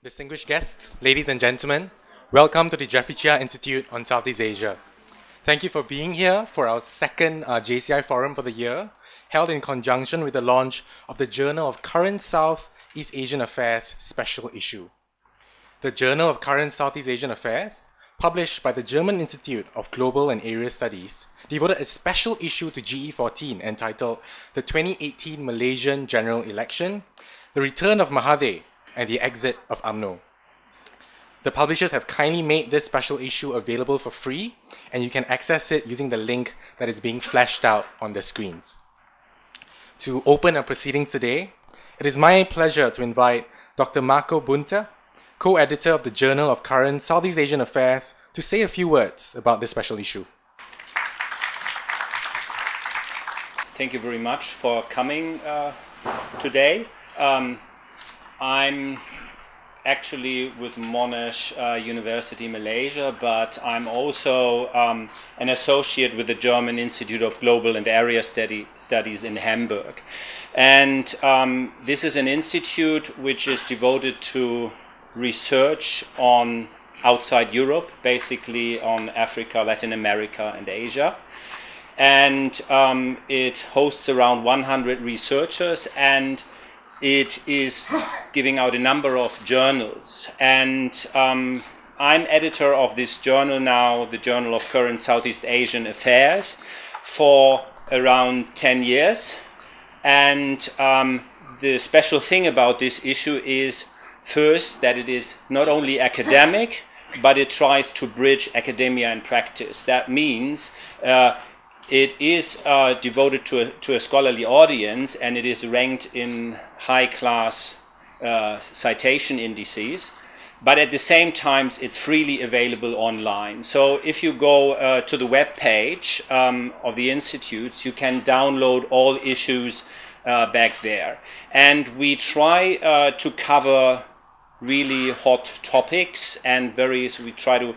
Distinguished guests, ladies and gentlemen, welcome to the Jeffrey Chia Institute on Southeast Asia. Thank you for being here for our second JCI Forum for the year, held in conjunction with the launch of the Journal of Current Southeast Asian Affairs special issue. The Journal of Current Southeast Asian Affairs, published by the German Institute of Global and Area Studies, devoted a special issue to GE14 entitled The 2018 Malaysian General Election, The Return of Mahathir, and the Exit of UMNO. The publishers have kindly made this special issue available for free, and you can access it using the link that is being flashed out on the screens. To open our proceedings today, it is my pleasure to invite Dr. Marco Bunta, co-editor of the Journal of Current Southeast Asian Affairs, to say a few words about this special issue. Thank you very much for coming today. I'm actually with Monash University, Malaysia, but I'm also an associate with the German Institute of Global and Area Studies in Hamburg. And this is an institute which is devoted to research on outside Europe, basically on Africa, Latin America, and Asia. And it hosts around 100 researchers, and it is giving out a number of journals. And I'm editor of this journal now, the Journal of Current Southeast Asian Affairs, for around 10 years. And the special thing about this issue is, first, that it is not only academic, but it tries to bridge academia and practice. That means it is devoted to a scholarly audience, and it is ranked in high-class citation indices. But at the same time, it's freely available online. So if you go to the web page of the institutes, you can download all issues back there. And we try to cover really hot topics and we try to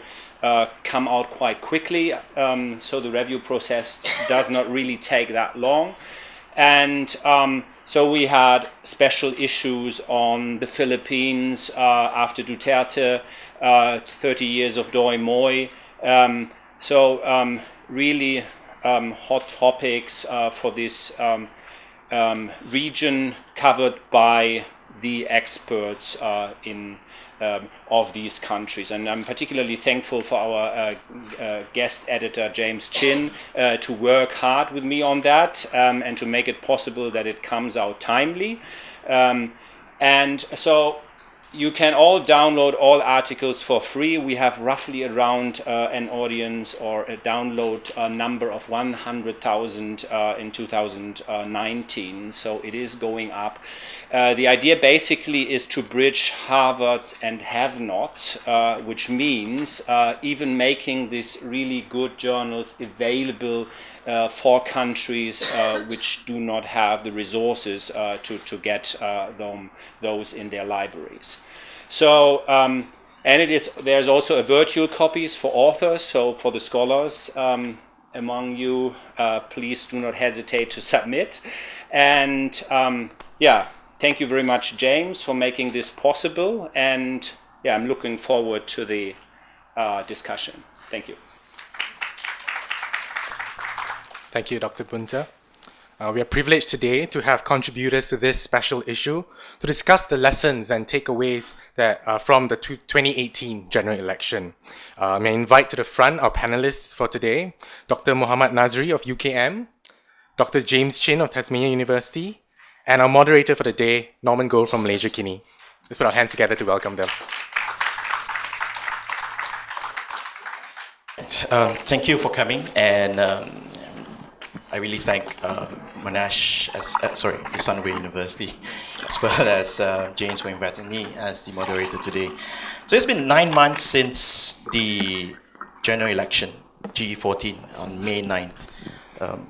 come out quite quickly, so the review process does not really take that long. And so we had special issues on the Philippines after Duterte, 30 years of Doi Moi. Really hot topics for this region covered by the experts of these countries. And I'm particularly thankful for our guest editor, James Chin, to work hard with me on that and to make it possible that it comes out timely. And so you can all download all articles for free. We have roughly around an audience or a download number of 100,000 in 2019, so it is going up. The idea basically is to bridge have-nots and have-nots, which means even making these really good journals available for countries which do not have the resources to get those in their libraries. So, there's also a virtual copies for authors, so for the scholars among you, please do not hesitate to submit. And thank you very much, James, for making this possible. And I'm looking forward to the discussion. Thank you. Thank you, Dr. Bunta. We are privileged today to have contributors to this special issue to discuss the lessons and takeaways that from the 2018 general election. May I invite to the front our panelists for today, Dr. Muhammad Nadzri of UKM, Dr. James Chin of Tasmania University, and our moderator for the day, Norman Gold from Malaysia Kini. Let's put our hands together to welcome them. Thank you for coming, and I really thank Monash, the Sunway University, as well as James for inviting me as the moderator today. So it's been 9 months since the general election, GE14, on May 9th.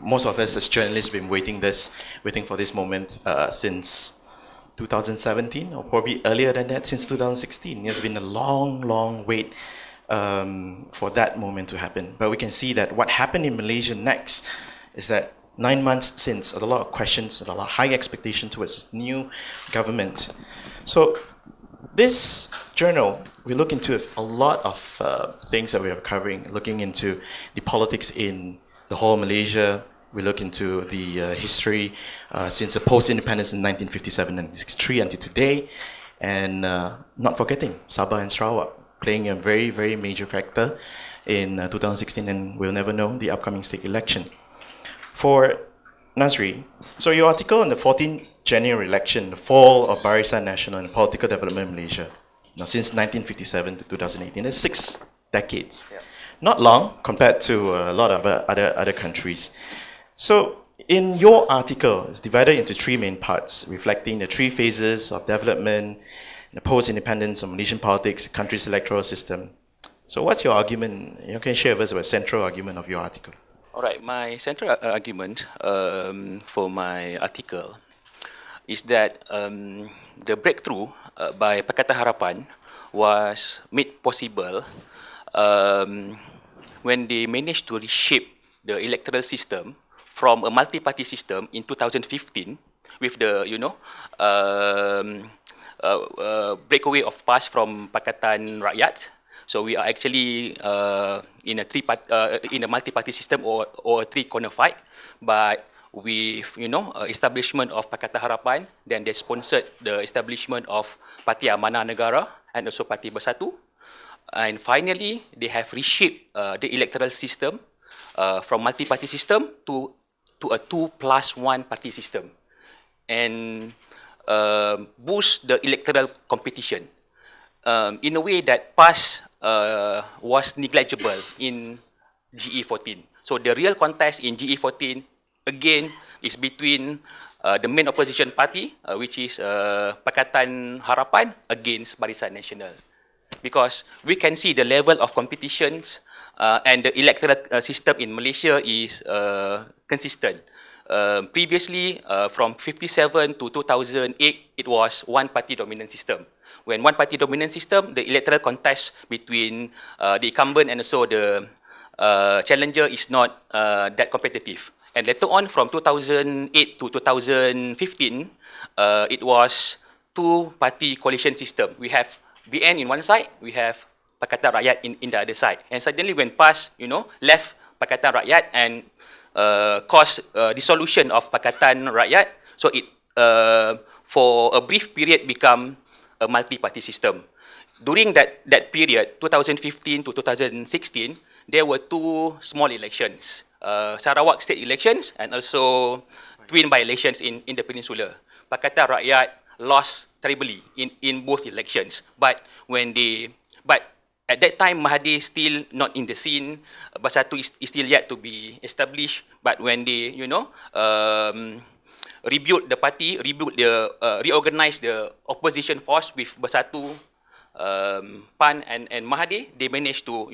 Most of us as journalists have been waiting for this moment since 2017, or probably earlier than that, since 2016. It's been a long wait for that moment to happen. But we can see that what happened in Malaysia next is that 9 months since, a lot of questions and a lot of high expectation towards this new government. So This journal, we look into a lot of things that we are covering, looking into the politics in the whole of Malaysia. We look into the history since the post-independence in 1957 and 1963 until today, and not forgetting Sabah and Sarawak playing a very, very major factor in 2016, and we'll never know the upcoming state election. For Nadzri, so your article on the 14th January election, the fall of Barisan Nasional and political development in Malaysia, since 1957 to 2018, that's 6 decades. Yeah. Not long compared to a lot of other countries. So in your article, it's divided into 3 main parts, reflecting the 3 phases of development, the post-independence of Malaysian politics, the country's electoral system. So what's your argument? Can you share with us about the central argument of your article? All right, my central argument for my article is that the breakthrough by Pakatan Harapan was made possible when they managed to reshape the electoral system from a multi-party system in 2015 with the, breakaway of past from Pakatan Rakyat. So we are actually in a multi-party system or a three-corner fight, but with establishment of Pakatan Harapan, then they sponsored the establishment of Parti Amanah Negara and also Parti Bersatu, and finally they have reshaped the electoral system from multi-party system to a 2+1 party system, and boost the electoral competition in a way that past was negligible in GE14. So the real contest in GE14 again is between the main opposition party, which is Pakatan Harapan, against Barisan Nasional, because we can see the level of competitions and the electoral system in Malaysia is consistent. Previously, from 57 to 2008, it was one-party dominant system. When one-party dominant system, the electoral contest between the incumbent and also the challenger is not that competitive. And later on, from 2008 to 2015, it was two-party coalition system. We have BN in one side, we have Pakatan Rakyat in the other side. And suddenly when PAS, left Pakatan Rakyat and caused dissolution of Pakatan Rakyat, so it for a brief period become a multi-party system. During that period, 2015 to 2016, there were 2 small elections, Sarawak state elections and also twin by-elections in the peninsula. Pakatan Rakyat lost terribly in both elections, but at that time, Mahathir still not in the scene. Bersatu is still yet to be established. But when they, rebuild the party, reorganize the opposition force with Bersatu, PAN and Mahathir, they managed to,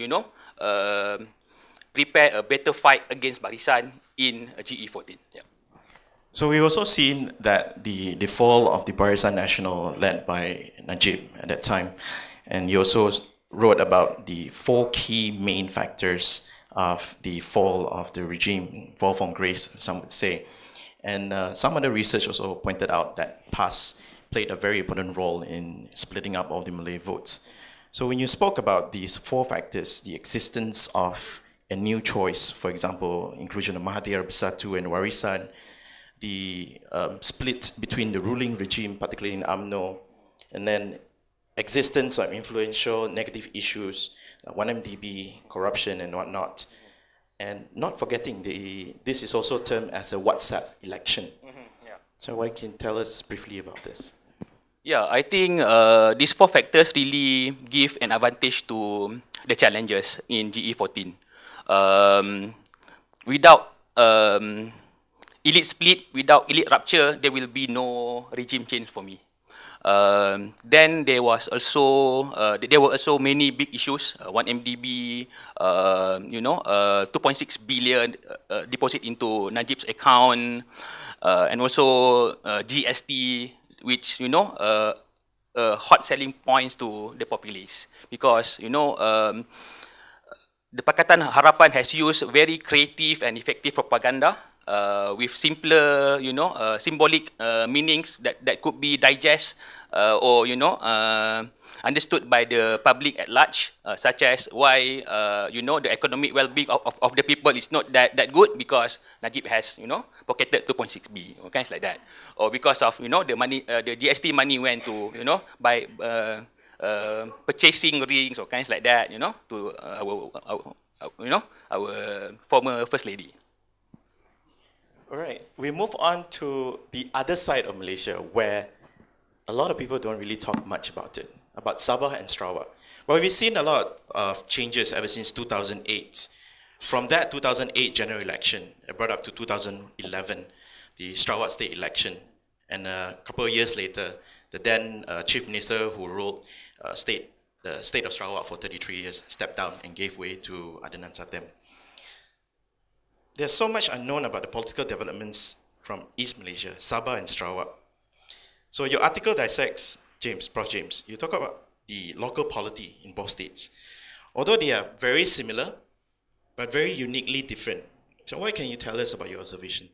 prepare a better fight against Barisan in GE14. Yeah. So we've also seen that the fall of the Barisan Nasional led by Najib at that time, and you also wrote about the 4 key main factors of the fall of the regime, fall from grace, some would say. And some other research also pointed out that PAS played a very important role in splitting up all the Malay votes. So when you spoke about these 4 factors, the existence of a new choice, for example, inclusion of Mahathir, Bersatu and Warisan, the split between the ruling regime, particularly in UMNO, and then existence of influential negative issues, 1MDB, corruption and whatnot. And not forgetting, this is also termed as a WhatsApp election. Yeah. So what can you tell us briefly about this? Yeah, I think these 4 factors really give an advantage to the challengers in GE14. Without elite split, without elite rupture, there will be no regime change for me. Then there were also many big issues. 1MDB, 2.6 billion deposit into Najib's account, and also GST, which hot selling points to the populace, because the Pakatan Harapan has used very creative and effective propaganda with simpler, symbolic meanings that could be digest or understood by the public at large, such as why the economic well-being of the people is not that good because Najib has pocketed 2.6B or kinds like that, or because of the money, the GST money went to by purchasing rings or kinds like that, to our former first lady. All right, we move on to the other side of Malaysia where a lot of people don't really talk much about it, about Sabah and Sarawak. Well, we've seen a lot of changes ever since 2008. From that 2008 general election, it brought up to 2011, the Sarawak state election. And a couple of years later, the then chief minister who ruled the state of Sarawak for 33 years stepped down and gave way to Adnan Satem. There's so much unknown about the political developments from East Malaysia, Sabah and Sarawak. So your article dissects, Prof. James, you talk about the local polity in both states. Although they are very similar, but very uniquely different. So what can you tell us about your observation?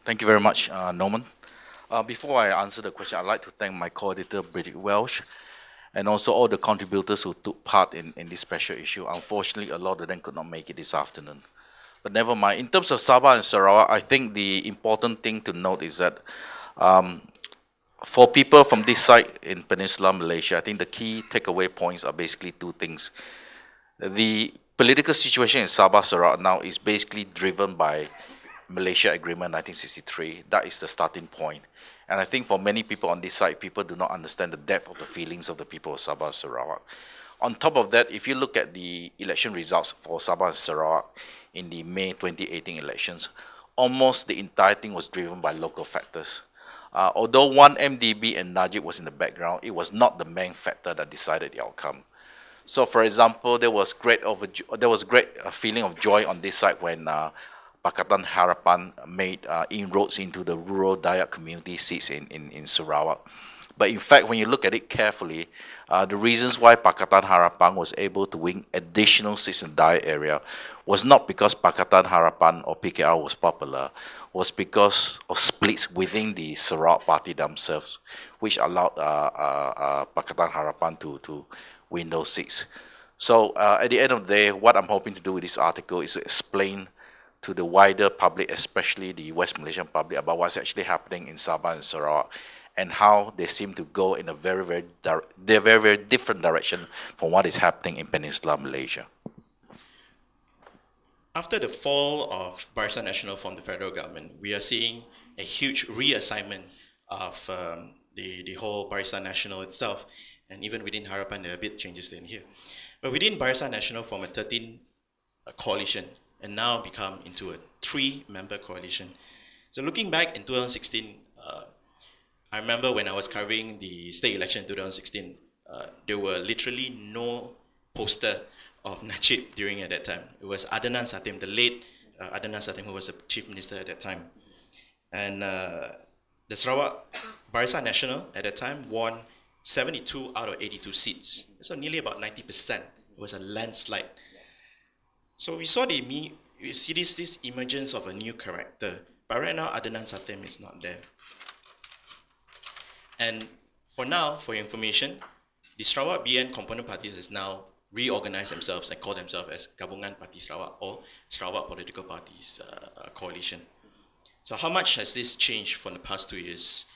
Thank you very much, Norman. Before I answer the question, I'd like to thank my co-editor, Bridget Welsh, and also all the contributors who took part in this special issue. Unfortunately, a lot of them could not make it this afternoon. But never mind. In terms of Sabah and Sarawak, I think the important thing to note is that for people from this side in Peninsular Malaysia, I think the key takeaway points are basically two things. The political situation in Sabah, Sarawak now is basically driven by Malaysia Agreement 1963. That is the starting point. And I think for many people on this side, people do not understand the depth of the feelings of the people of Sabah and Sarawak. On top of that, if you look at the election results for Sabah and Sarawak in the May 2018 elections, almost the entire thing was driven by local factors. Although one MDB and Najib was in the background, it was not the main factor that decided the outcome. So, for example, there was great feeling of joy on this side when Pakatan Harapan made inroads into the rural Dayak community seats in Sarawak. But in fact, when you look at it carefully, the reasons why Pakatan Harapan was able to win additional seats in the Dayak area was not because Pakatan Harapan or PKR was popular, was because of splits within the Sarawak party themselves, which allowed Pakatan Harapan to win those seats. So at the end of the day, what I'm hoping to do with this article is to explain to the wider public, especially the West Malaysian public, about what's actually happening in Sabah and Sarawak, and how they seem to go in a very different direction from what is happening in Peninsular Malaysia. After the fall of Barisan Nasional from the federal government, we are seeing a huge reassignment of the whole Barisan Nasional itself, and even within Harapan there are a bit changes in here. But within Barisan Nasional from a 13 coalition and now become into a 3-member coalition. So looking back in 2016, I remember when I was covering the state election in 2016, there were literally no poster of Najib during at that time. It was Adnan Satem, the late Adnan Satem, who was the chief minister at that time. And the Sarawak Barisan Nasional at that time won 72 out of 82 seats. So nearly about 90%. It was a landslide. So we saw we see this emergence of a new character. But right now, Adnan Satem is not there. And for now, for your information, the Sarawak BN component parties has now reorganized themselves and call themselves as Gabungan Parti Sarawak or Sarawak Political Parties Coalition. So how much has this changed from the past 2 years,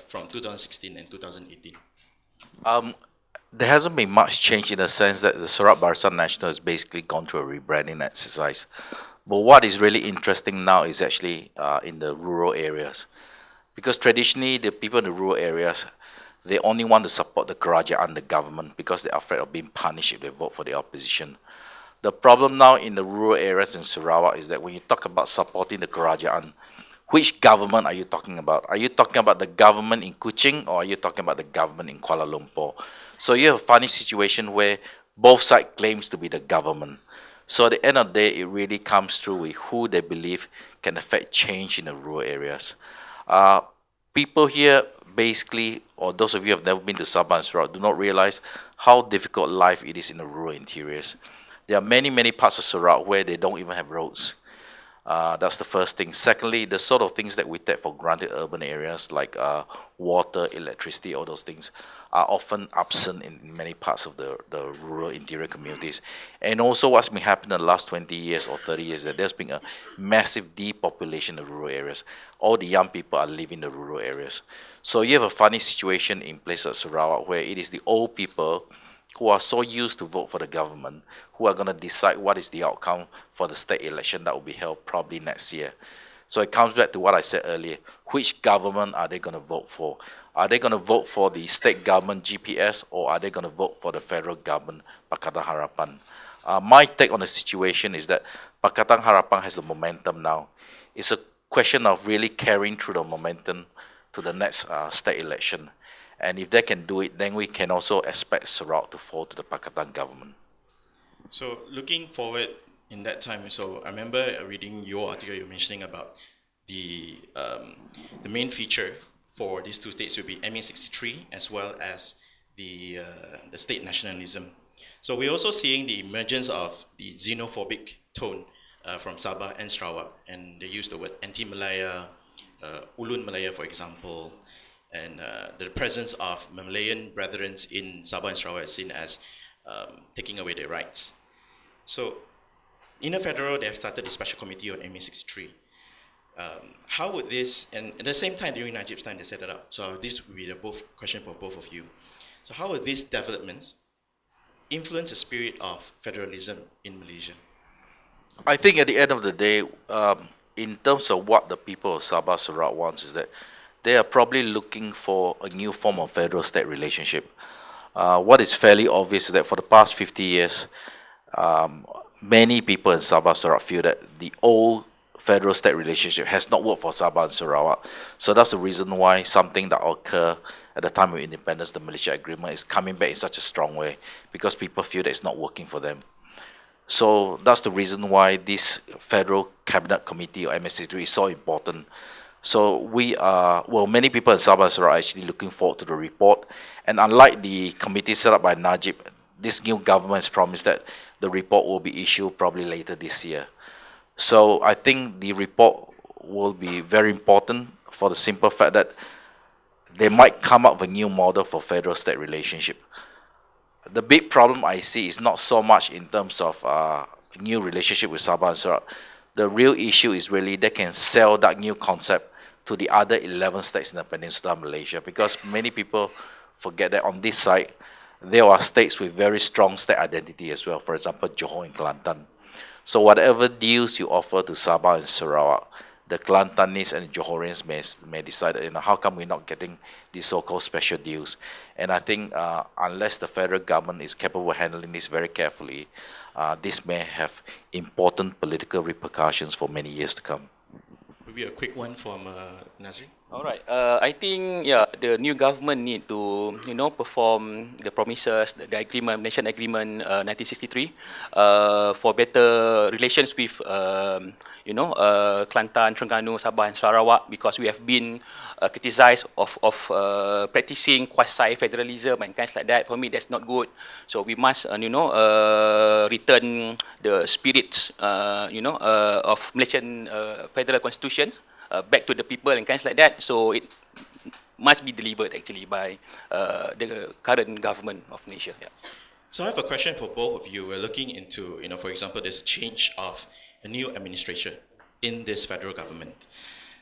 from 2016 and 2018? There hasn't been much change in the sense that the Sarawak Barisan Nasional has basically gone through a rebranding exercise. But what is really interesting now is actually in the rural areas. Because traditionally, the people in the rural areas, they only want to support the Kerajaan, the government, because they're afraid of being punished if they vote for the opposition. The problem now in the rural areas in Sarawak is that when you talk about supporting the Kerajaan, which government are you talking about? Are you talking about the government in Kuching or are you talking about the government in Kuala Lumpur? So you have a funny situation where both sides claims to be the government. So at the end of the day, it really comes through with who they believe can affect change in the rural areas. People here basically, or those of you who have never been to Sabah and Sarawak, do not realize how difficult life it is in the rural interiors. There are many parts of Sarawak where they don't even have roads. That's the first thing. Secondly, the sort of things that we take for granted urban areas like water, electricity, all those things are often absent in many parts of the rural interior communities. And also what's been happening in the last 20 years or 30 years, that there's been a massive depopulation of rural areas. All the young people are leaving the rural areas. So you have a funny situation in places like Sarawak where it is the old people who are so used to vote for the government, who are going to decide what is the outcome for the state election that will be held probably next year. So it comes back to what I said earlier. Which government are they going to vote for? Are they going to vote for the state government GPS, or are they going to vote for the federal government Pakatan Harapan? My take on the situation is that Pakatan Harapan has the momentum now. It's a question of really carrying through the momentum to the next state election. And if they can do it, then we can also expect Sarawak to fall to the Pakatan government. So looking forward in that time, so I remember reading your article, you're mentioning about the main feature for these two states will be MA63 as well as the state nationalism. So we're also seeing the emergence of the xenophobic tone from Sabah and Sarawak, and they use the word anti-Malaya, Ulun Malaya, for example, and the presence of Malayan brethren in Sabah and Sarawak is seen as taking away their rights. So, in a federal, they have started a special committee on MA63. How would this, and at the same time during Najib's time they set it up, so this would be the question for both of you. So how will these developments influence the spirit of federalism in Malaysia? I think at the end of the day, in terms of what the people of Sabah Sarawak wants, is that they are probably looking for a new form of federal-state relationship. What is fairly obvious is that for the past 50 years, many people in Sabah Sarawak feel that the old federal-state relationship has not worked for Sabah and Sarawak. So that's the reason why something that occurred at the time of independence, the Malaysia Agreement, is coming back in such a strong way, because people feel that it's not working for them. So that's the reason why this Federal Cabinet Committee or MSC3 is so important. So many people in Sabah and Sarawak are actually looking forward to the report. And unlike the committee set up by Najib, this new government has promised that the report will be issued probably later this year. So I think the report will be very important for the simple fact that they might come up with a new model for federal-state relationship. The big problem I see is not so much in terms of new relationship with Sabah and Sarawak. The real issue is really they can sell that new concept to the other 11 states in the Peninsula Malaysia, because many people forget that on this side, there are states with very strong state identity as well. For example, Johor and Kelantan. So whatever deals you offer to Sabah and Sarawak, the Kelantanese and Johorians may decide, how come we're not getting these so-called special deals? And I think unless the federal government is capable of handling this very carefully, this may have important political repercussions for many years to come. Maybe a quick one from Nadzri. All right. I think the new government need to perform the promises, the agreement, Malaysian Agreement 1963, for better relations with Kelantan, Terengganu, Sabah, and Sarawak, because we have been criticized of practicing quasi-federalism and kinds like that. For me, that's not good. So we must return the spirits of Malaysian federal constitution back to the people and kinds like that. So it must be delivered actually by the current government of Malaysia. Yeah. So I have a question for both of you. We're looking into, for example, this change of a new administration in this federal government.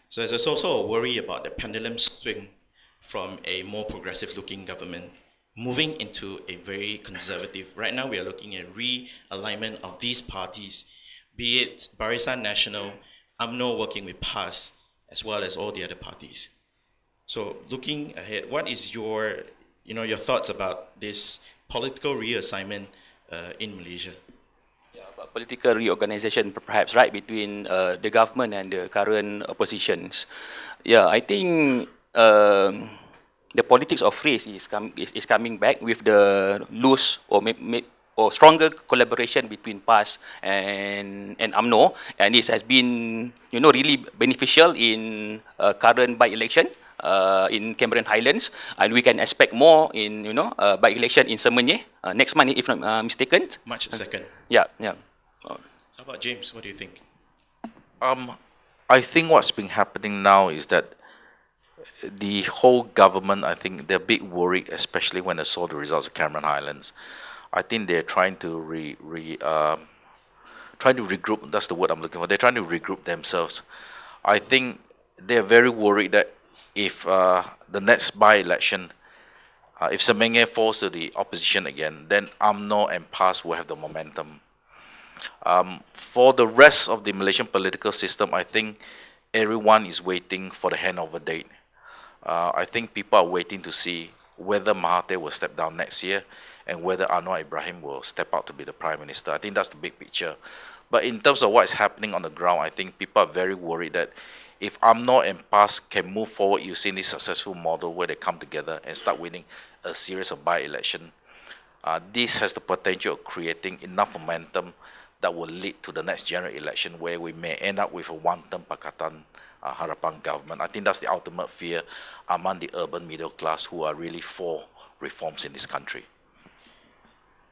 So there's also a worry about the pendulum swing from a more progressive-looking government moving into a very conservative. Right now, we are looking at realignment of these parties, be it Barisan Nasional, UMNO working with PAS, as well as all the other parties. So looking ahead, what is your thoughts about this political reassignment in Malaysia? Yeah, about political reorganization, perhaps, right, between the government and the current oppositions. Yeah, I think the politics of race is coming back with the loose or stronger collaboration between PAS and UMNO, and this has been really beneficial in current by-election in Cameron Highlands, and we can expect more in by-election in Semenyih next month, if not mistaken. March 2nd. Yeah. How about James? What do you think? I think what's been happening now is that the whole government, I think they're a bit worried, especially when they saw the results of Cameron Highlands. I think they're trying to trying to regroup. That's the word I'm looking for. They're trying to regroup themselves. I think they're very worried that if the next by-election, if Semenge falls to the opposition again, then UMNO and PAS will have the momentum. For the rest of the Malaysian political system, I think everyone is waiting for the handover date. I think people are waiting to see whether Mahathir will step down next year and whether Anwar Ibrahim will step out to be the Prime Minister. I think that's the big picture. But in terms of what's happening on the ground, I think people are very worried that if UMNO and PAS can move forward using this successful model where they come together and start winning a series of by-election, this has the potential of creating enough momentum that will lead to the next general election where we may end up with a one-term Pakatan Harapan government. I think that's the ultimate fear among the urban middle class who are really for reforms in this country.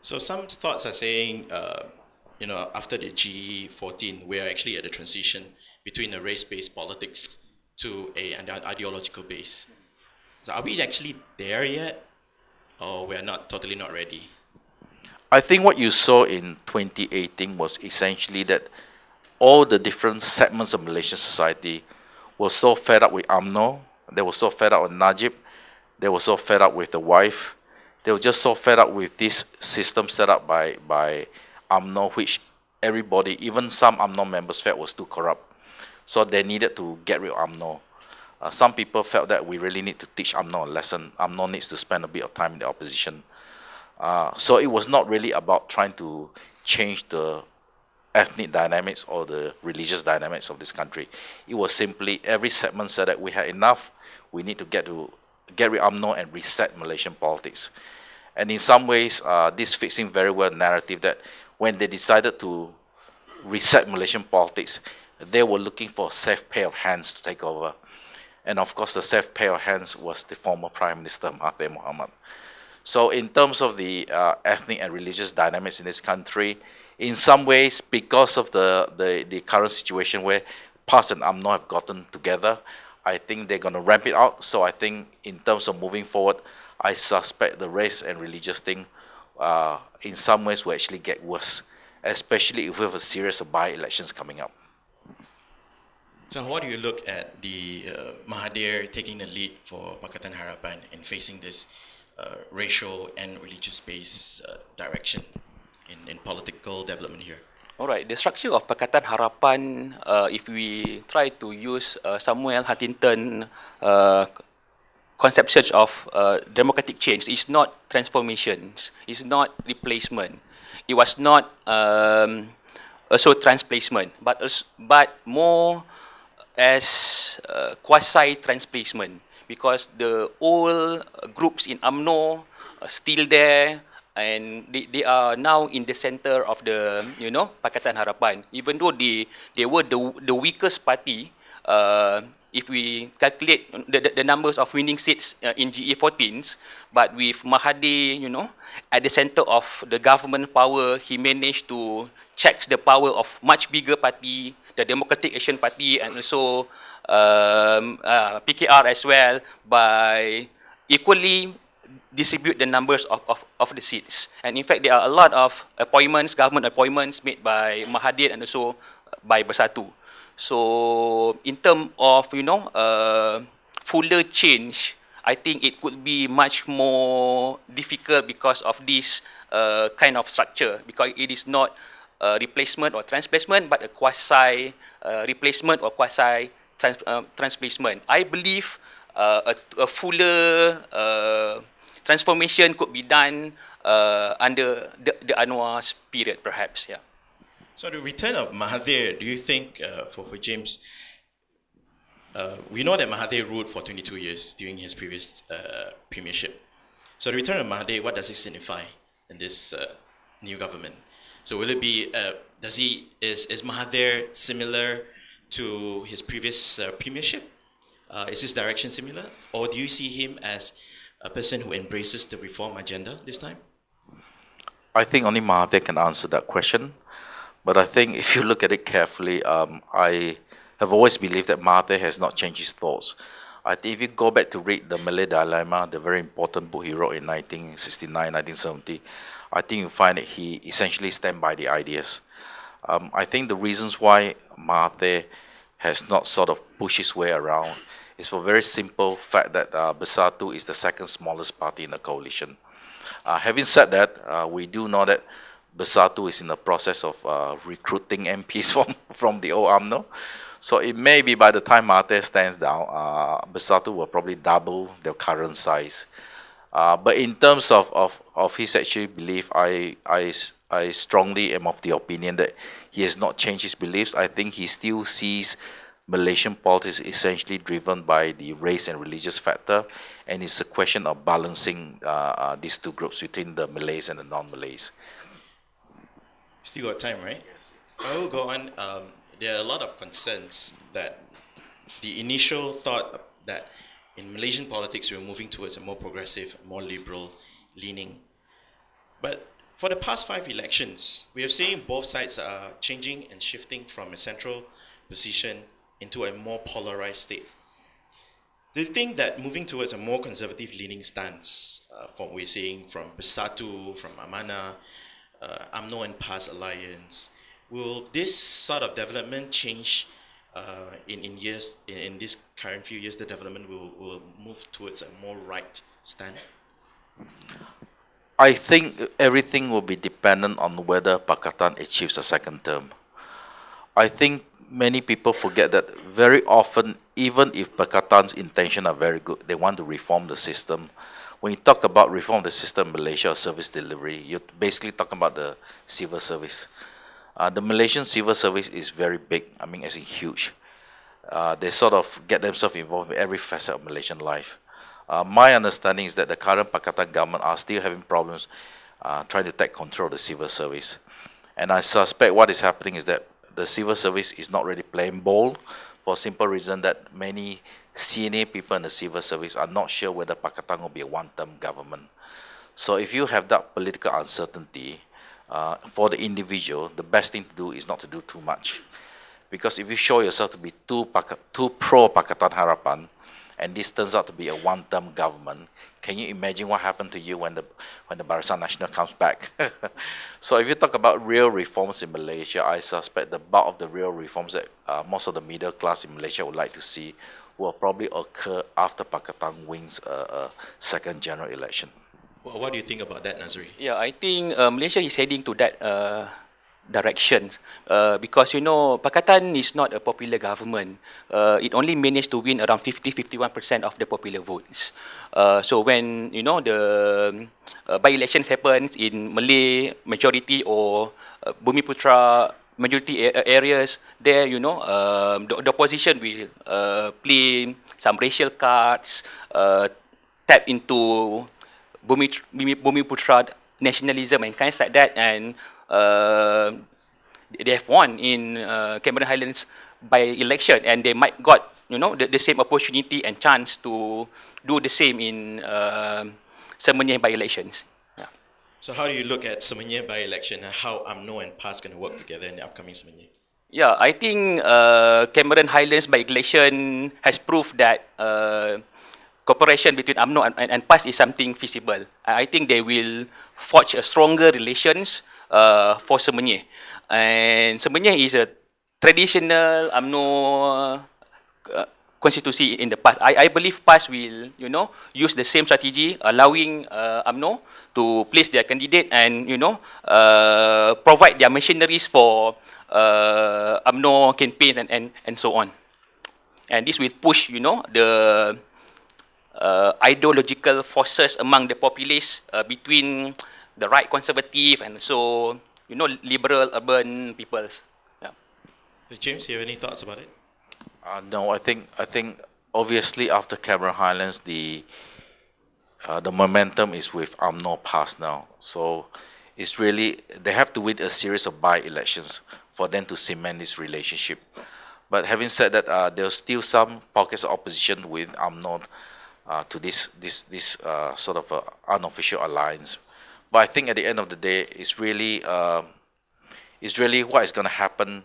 So some thoughts are saying, after the G14, we are actually at a transition between a race-based politics to an ideological base. So are we actually there yet, or we are totally not ready? I think what you saw in 2018 was essentially that all the different segments of Malaysian society were so fed up with UMNO, they were so fed up with Najib, they were so fed up with the wife, they were just so fed up with this system set up by UMNO, which everybody, even some UMNO members felt was too corrupt. So they needed to get rid of UMNO. Some people felt that we really need to teach UMNO a lesson. UMNO needs to spend a bit of time in the opposition. So it was not really about trying to change the ethnic dynamics or the religious dynamics of this country. It was simply every segment said that we had enough, we need to get rid of UMNO and reset Malaysian politics. And in some ways, this fits in very well the narrative that when they decided to reset Malaysian politics, they were looking for a safe pair of hands to take over. And of course, the safe pair of hands was the former Prime Minister, Mahathir Mohamed. So in terms of the ethnic and religious dynamics in this country, in some ways, because of the current situation where PAS and UMNO have gotten together, I think they're going to ramp it out. So I think in terms of moving forward, I suspect the race and religious thing in some ways will actually get worse, especially if we have a series of by-elections coming up. So how do you look at the Mahathir taking the lead for Pakatan Harapan in facing this racial and religious-based direction in political development here? All right, the structure of Pakatan Harapan, if we try to use Samuel Huntington concept of democratic change, is not transformations, it's not replacement. It was not also transplacement, but more as quasi-transplacement, because the old groups in UMNO are still there, and they are now in the center of the Pakatan Harapan. Even though they were the weakest party, if we calculate the numbers of winning seats in GE14s, but with Mahathir, at the center of the government power, he managed to check the power of much bigger party, the Democratic Action Party, and also PKR as well, by equally distribute the numbers of the seats. And in fact, there are a lot of appointments, government appointments made by Mahathir and also by Bersatu. So in terms of fuller change, I think it would be much more difficult because of this kind of structure, because it is not a replacement or transplacement, but a quasi replacement or quasi transplacement. I believe a fuller transformation could be done under the Anwar's period, perhaps. Yeah. So the return of Mahathir, do you think, for James, we know that Mahathir ruled for 22 years during his previous premiership. So the return of Mahathir, what does it signify in this new government? So will it be, is Mahathir similar to his previous premiership? Is his direction similar? Or do you see him as a person who embraces the reform agenda this time? I think only Mahathir can answer that question. But I think if you look at it carefully, I have always believed that Mahathir has not changed his thoughts. I think if you go back to read the Malay Dilemma, the very important book he wrote in 1969, 1970, I think you find that he essentially stands by the ideas. I think the reasons why Mahathir has not sort of pushed his way around is for very simple fact that Bersatu is the second smallest party in the coalition. Having said that, we do know that Bersatu is in the process of recruiting MPs from the old UMNO. So it may be by the time Mahathir stands down, Bersatu will probably double their current size. But in terms of his actual belief, I strongly am of the opinion that he has not changed his beliefs. I think he still sees Malaysian politics essentially driven by the race and religious factor, and it's a question of balancing these two groups between the Malays and the non-Malays. Still got time, right? I will go on. There are a lot of concerns that the initial thought that in Malaysian politics we're moving towards a more progressive, more liberal leaning. But for the past 5 elections, we have seen both sides are changing and shifting from a central position into a more polarized state. Do you think that moving towards a more conservative leaning stance, from we're seeing from Bersatu, from Amanah, UMNO and PAS alliance, will this sort of development change in this current few years? The development will move towards a more right stand? I think everything will be dependent on whether Pakatan achieves a second term. I think many people forget that very often, even if Pakatan's intentions are very good, they want to reform the system. When you talk about reform the system in Malaysia or service delivery, you're basically talking about the civil service. The Malaysian civil service is very big, I mean, as in huge. They sort of get themselves involved in every facet of Malaysian life. My understanding is that the current Pakatan government are still having problems trying to take control of the civil service. And I suspect what is happening is that the civil service is not really playing ball for a simple reason that many senior people in the civil service are not sure whether Pakatan will be a one-term government. So if you have that political uncertainty, for the individual, the best thing to do is not to do too much. Because if you show yourself to be too pro-Pakatan Harapan, and this turns out to be a one-term government, can you imagine what happened to you when the Barisan Nasional comes back? So if you talk about real reforms in Malaysia, I suspect the bulk of the real reforms that most of the middle class in Malaysia would like to see will probably occur after Pakatan wins a second general election. Well, what do you think about that, Nadzri? Yeah, I think Malaysia is heading to that direction because Pakatan is not a popular government. It only managed to win around 50-51% of the popular votes. So when the by-elections happens in Malay majority or Bumiputra majority areas, there the opposition will play some racial cards, tap into Bumiputra nationalism and kinds like that, and they have won in Cameron Highlands by election, and they might got the same opportunity and chance to do the same in Tasmania by elections. Yeah. So how do you look at Tasmania by election and how UMNO and PAS going to work together in the upcoming Tasmania? Yeah, I think Cameron Highlands by election has proved that cooperation between UMNO and PAS is something feasible. I think they will forge a stronger relations for Semenyih. And Semenyih is a traditional UMNO constituency in the past. I believe PAS will, use the same strategy, allowing UMNO to place their candidate and, provide their machineries for UMNO campaigns and so on. And this will push, the ideological forces among the populace between the right conservative and so liberal urban peoples. Yeah. James, you have any thoughts about it? No, I think obviously after Cameron Highlands the momentum is with UMNO PAS now. So it's really they have to win a series of by-elections for them to cement this relationship. But having said that, there's still some pockets of opposition with UMNO to this sort of unofficial alliance. But I think at the end of the day, it's really is really what is going to happen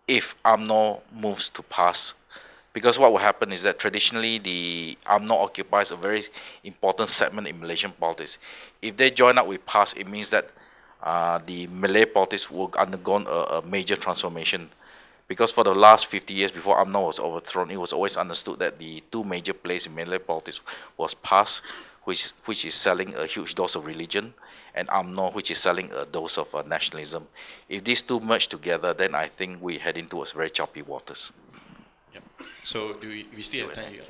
if UMNO moves to PAS. Because what will happen is that traditionally the UMNO occupies a very important segment in Malaysian politics. If they join up with PAS, it means that the Malay politics will undergo a major transformation. Because for the last 50 years before UMNO was overthrown, it was always understood that the two major players in Malay politics was PAS, which is selling a huge dose of religion, and UMNO, which is selling a dose of nationalism. If these two merge together, then I think we're heading towards very choppy waters. Yep. So do we still have time here?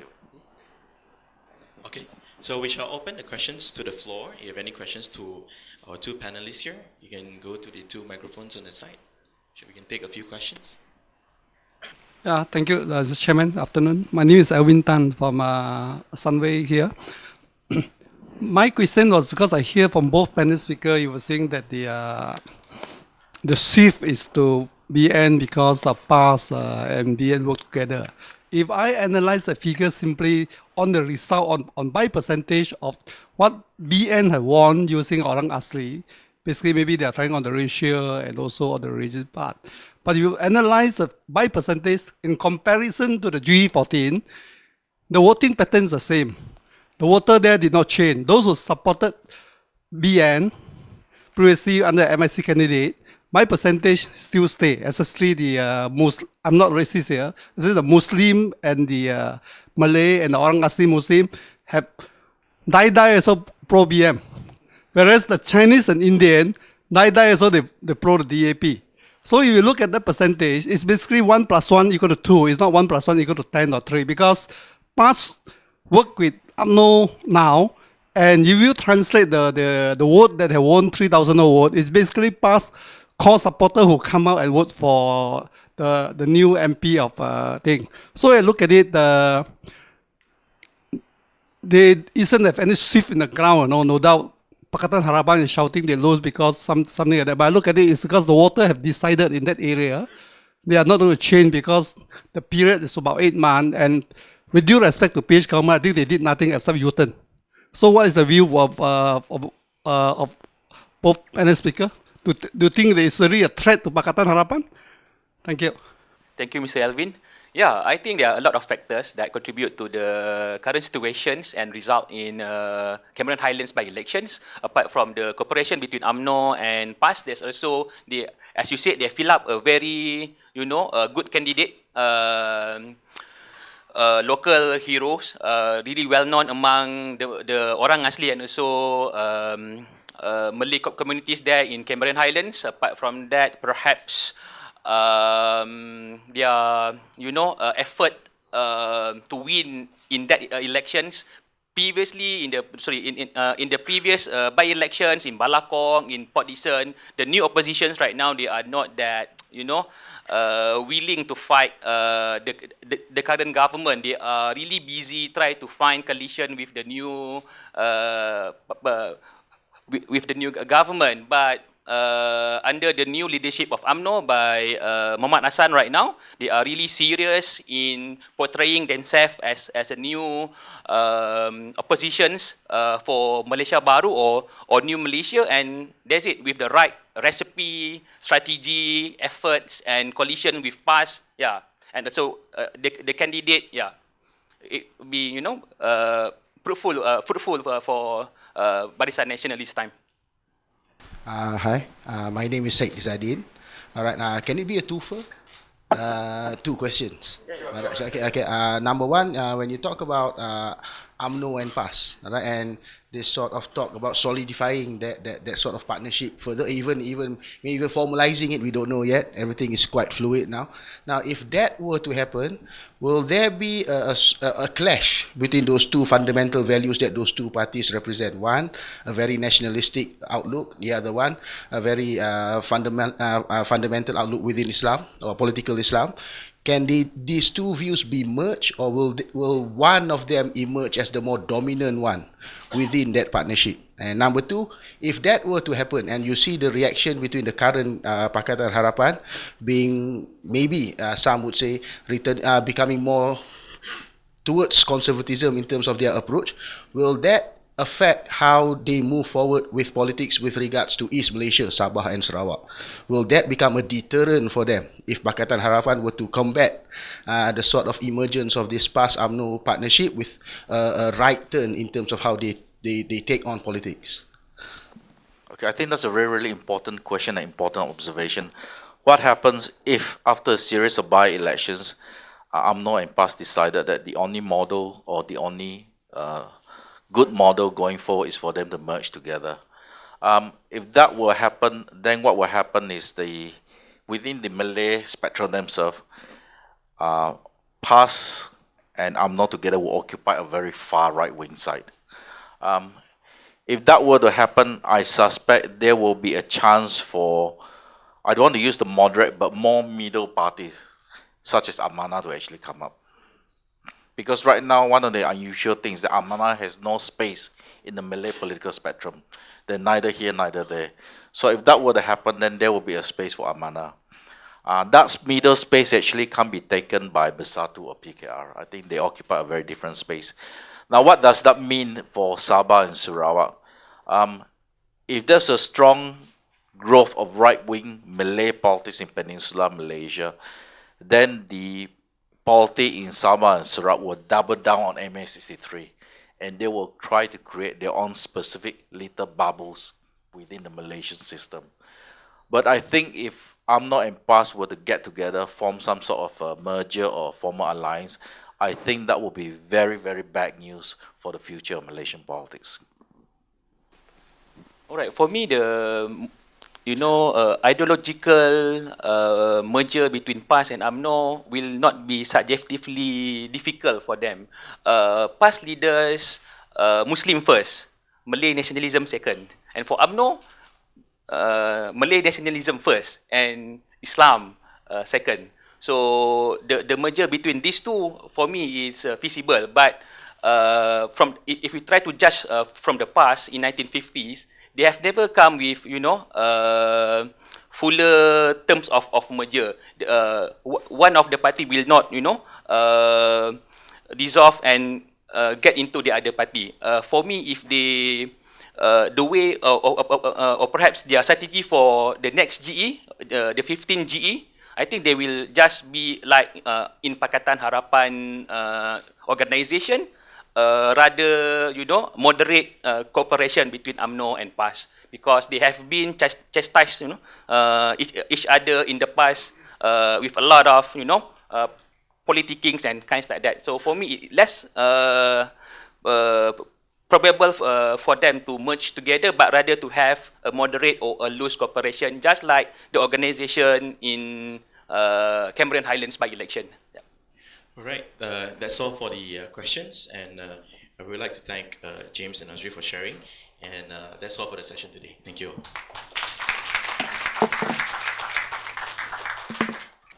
Okay. So we shall open the questions to the floor. If you have any questions to our two panelists here, you can go to the two microphones on the side. So we can take a few questions. Yeah, thank you, Mr. Chairman. Afternoon. My name is Alvin Tan from Sunway here. My question was because I hear from both panel speakers, you were saying that the shift is to BN because of PAS and BN work together. If I analyze the figure simply on the result on by percentage of what BN have won using Orang Asli, basically maybe they are trying on the ratio and also on the region part. But if you analyze the by percentage in comparison to the G14, the voting pattern is the same. The voter there did not change. Those who supported BN previously under MIC candidate, my percentage still stay, especially the I'm not racist here, this is the Muslim and the Malay and the Orang Asli Muslim have die also pro-BM. Whereas the Chinese and Indian, die also they pro the DAP. So if you look at the percentage, it's basically 1 + 1 equal to 2. It's not 1 + 1 equal to 10 or 3 because PAS work with UMNO now, and if you translate the vote that have won 3,000 vote, it's basically PAS core supporter who come out and vote for the new MP of thing. So I look at it, they isn't have any shift in the ground, no doubt. Pakatan Harapan is shouting they lose because something like that. But I look at it, it's because the voter have decided in that area, they are not going to change because the period is about 8 months. And with due respect to PH government, I think they did nothing except U-turn. So what is the view of both panel speakers? Do you think there is really a threat to Pakatan Harapan? Thank you. Thank you, Mr. Alvin. Yeah, I think there are a lot of factors that contribute to the current situations and result in Cameron Highlands by-elections. Apart from the cooperation between UMNO and PAS, there's also, as you said, they fill up a very, a good candidate, local heroes, really well known among the Orang Asli and also Malay communities there in Cameron Highlands. Apart from that, perhaps their effort to win in that elections previously in the previous by-elections in Balakong, in Port Dickson, the new oppositions right now, they are not that willing to fight the current government. They are really busy trying to find coalition with the new government, but under the new leadership of UMNO by Muhammad Hassan right now, they are really serious in portraying themselves as a new oppositions for Malaysia Baru or New Malaysia, and that's it, with the right recipe, strategy, efforts, and coalition with PAS, yeah. And so the candidate, yeah, it will be, fruitful for Barisan Nationalist time. Hi, my name is Syed Izzadin. All right, can it be a twofer? 2 questions. Yeah, sure. Okay. Number one, when you talk about UMNO and PAS, all right, and this sort of talk about solidifying that sort of partnership further, even formalizing it, we don't know yet. Everything is quite fluid now. Now, if that were to happen, will there be a clash between those two fundamental values that those two parties represent? One, a very nationalistic outlook. The other one, a very fundamental outlook within Islam or political Islam. Can these two views be merged, or will one of them emerge as the more dominant one within that partnership? And number two, if that were to happen, and you see the reaction between the current Pakatan Harapan being maybe some would say becoming more towards conservatism in terms of their approach, will that affect how they move forward with politics with regards to East Malaysia, Sabah and Sarawak? Will that become a deterrent for them if Pakatan Harapan were to combat the sort of emergence of this past UMNO partnership with a right turn in terms of how they take on politics? Okay, I think that's a very, really important question and important observation. What happens if, after a series of by-elections, UMNO and PAS decided that the only model or the only good model going forward is for them to merge together? If that will happen, then what will happen is within the Malay spectrum themselves, PAS and UMNO together will occupy a very far right-wing side. If that were to happen, I suspect there will be a chance for, I don't want to use the moderate, but more middle parties, such as Amanah, to actually come up. Because right now, one of the unusual things is that Amanah has no space in the Malay political spectrum. They're neither here, neither there. So if that were to happen, then there will be a space for Amanah. That middle space actually can't be taken by Bersatu or PKR. I think they occupy a very different space. Now, what does that mean for Sabah and Sarawak? If there's a strong growth of right-wing Malay politics in Peninsular Malaysia, then the polity in Sabah and Sarawak will double down on MA63, and they will try to create their own specific little bubbles within the Malaysian system. But I think if UMNO and PAS were to get together, form some sort of a merger or formal alliance, I think that will be very, very bad news for the future of Malaysian politics. All right, for me, ideological merger between PAS and UMNO will not be subjectively difficult for them. PAS leaders, Muslim first, Malay nationalism second. And for UMNO, Malay nationalism first and Islam second. So the merger between these two, for me, is feasible. But if we try to judge from the past in 1950s, they have never come with fuller terms of merger. One of the party will not dissolve and get into the other party. For me, if they the way or perhaps their strategy for the next GE, the 15 GE, I think they will just be like in Pakatan Harapan organization, rather moderate cooperation between UMNO and PAS, because they have been chastised each other in the past with a lot of politicking and kinds like that. So for me, less probable for them to merge together, but rather to have a moderate or a loose cooperation, just like the organization in Cameron Highlands by-election. Yeah. All right, that's all for the questions, and I would like to thank James and Nadzri for sharing, and that's all for the session today. Thank you.